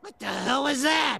What the hell was that?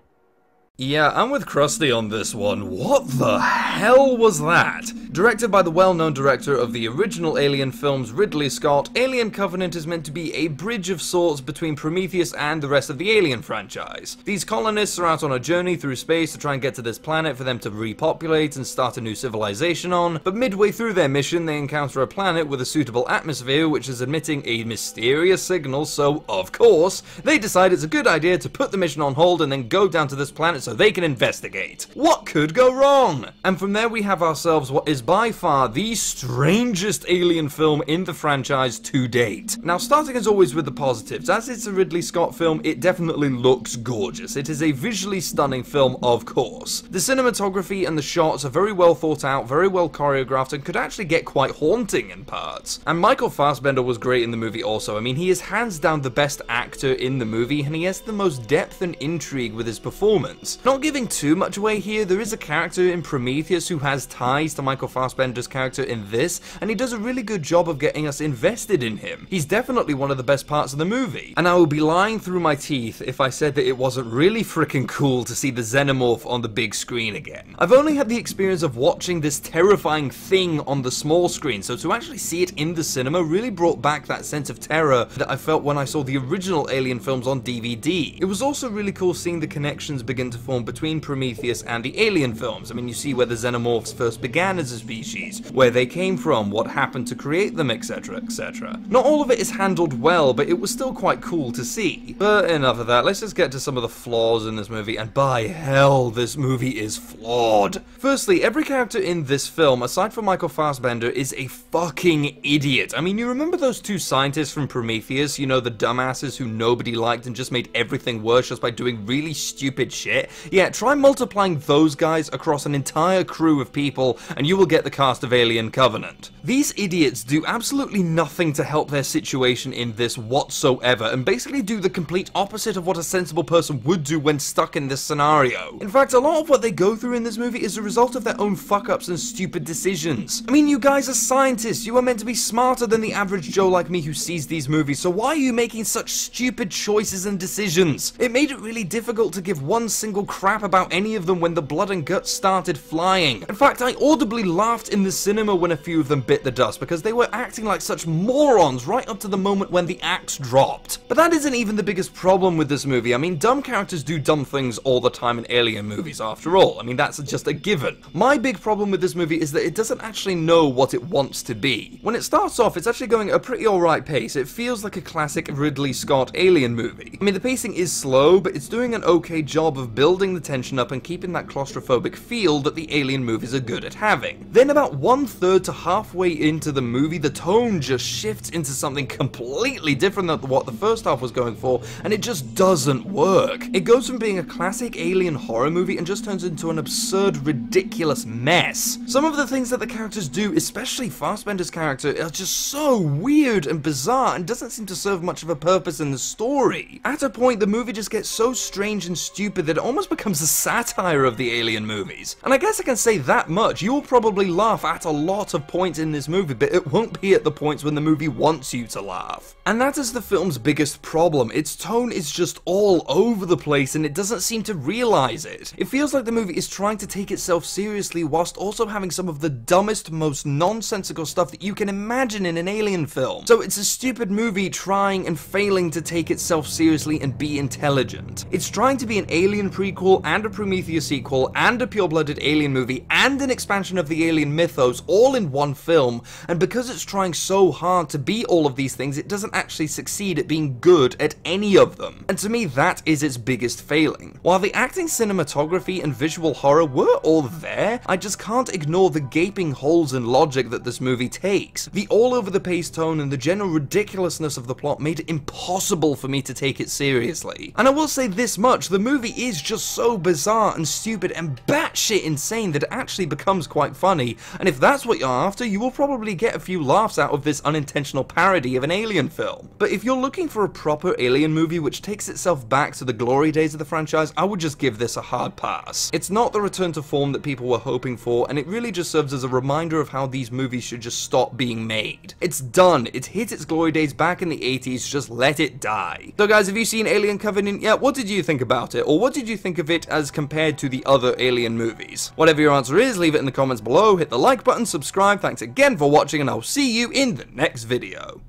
Yeah, I'm with Krusty on this one. What the hell was that? Directed by the well-known director of the original Alien films, Ridley Scott, Alien Covenant is meant to be a bridge of sorts between Prometheus and the rest of the Alien franchise. These colonists are out on a journey through space to try and get to this planet for them to repopulate and start a new civilization on, but midway through their mission they encounter a planet with a suitable atmosphere which is emitting a mysterious signal, so of course, they decide it's a good idea to put the mission on hold and then go down to this planet so they can investigate. What could go wrong? And from there we have ourselves what is by far the strangest Alien film in the franchise to date. Now, starting as always with the positives, as it's a Ridley Scott film, it definitely looks gorgeous. It is a visually stunning film, of course. The cinematography and the shots are very well thought out, very well choreographed, and could actually get quite haunting in parts. And Michael Fassbender was great in the movie also. I mean, he is hands down the best actor in the movie, and he has the most depth and intrigue with his performance. Not giving too much away here, there is a character in Prometheus who has ties to Michael Fassbender's character in this, and he does a really good job of getting us invested in him. He's definitely one of the best parts of the movie. And I would be lying through my teeth if I said that it wasn't really freaking cool to see the Xenomorph on the big screen again. I've only had the experience of watching this terrifying thing on the small screen, so to actually see it in the cinema really brought back that sense of terror that I felt when I saw the original Alien films on DVD. It was also really cool seeing the connections begin to form between Prometheus and the Alien films. I mean, you see where the Xenomorphs first began as a species, where they came from, what happened to create them, etc, etc. Not all of it is handled well, but it was still quite cool to see. But enough of that, let's just get to some of the flaws in this movie, and by hell, this movie is flawed. Firstly, every character in this film, aside from Michael Fassbender, is a fucking idiot. I mean, you remember those two scientists from Prometheus, you know, the dumbasses who nobody liked and just made everything worse just by doing really stupid shit? Yeah, try multiplying those guys across an entire crew of people, and you will get the cast of Alien Covenant. These idiots do absolutely nothing to help their situation in this whatsoever, and basically do the complete opposite of what a sensible person would do when stuck in this scenario. In fact, a lot of what they go through in this movie is a result of their own fuck-ups and stupid decisions. I mean, you guys are scientists, you are meant to be smarter than the average Joe like me who sees these movies, so why are you making such stupid choices and decisions? It made it really difficult to give one single crap about any of them when the blood and guts started flying. In fact, I audibly laughed in the cinema when a few of them bit the dust because they were acting like such morons right up to the moment when the axe dropped. But that isn't even the biggest problem with this movie. I mean, dumb characters do dumb things all the time in Alien movies after all. I mean, that's just a given. My big problem with this movie is that it doesn't actually know what it wants to be. When it starts off, it's actually going at a pretty alright pace. It feels like a classic Ridley Scott Alien movie. I mean, the pacing is slow, but it's doing an okay job of building the tension up and keeping that claustrophobic feel that the Alien movies are good at having. Then about 1/3 to halfway into the movie, the tone just shifts into something completely different than what the first half was going for, and it just doesn't work. It goes from being a classic alien horror movie and just turns into an absurd, ridiculous mess. Some of the things that the characters do, especially Fassbender's character, are just so weird and bizarre and doesn't seem to serve much of a purpose in the story. At a point, the movie just gets so strange and stupid that it almost becomes a satire of the Alien movies. And I guess I can say that much. You'll probably laugh at a lot of points in this movie, but it won't be at the points when the movie wants you to laugh. And that is the film's biggest problem. Its tone is just all over the place and it doesn't seem to realize it. It feels like the movie is trying to take itself seriously whilst also having some of the dumbest, most nonsensical stuff that you can imagine in an Alien film. So it's a stupid movie trying and failing to take itself seriously and be intelligent. It's trying to be an Alien prequel and a Prometheus sequel and a pure-blooded Alien movie and an expansion of the Alien mythos all in one film, and because it's trying so hard to be all of these things, it doesn't actually succeed at being good at any of them. And to me, that is its biggest failing. While the acting, cinematography, and visual horror were all there, I just can't ignore the gaping holes in logic that this movie takes. The all-over-the-pace tone and the general ridiculousness of the plot made it impossible for me to take it seriously. And I will say this much, the movie is just just so bizarre and stupid and batshit insane that it actually becomes quite funny, and if that's what you're after, you will probably get a few laughs out of this unintentional parody of an Alien film. But if you're looking for a proper Alien movie which takes itself back to the glory days of the franchise, I would just give this a hard pass. It's not the return to form that people were hoping for, and it really just serves as a reminder of how these movies should just stop being made. It's done, it's hit its glory days back in the 80s, just let it die. So guys, have you seen Alien Covenant yet? What did you think about it? Or what did you think of it as compared to the other Alien movies? Whatever your answer is, leave it in the comments below, hit the like button, subscribe, thanks again for watching, and I'll see you in the next video.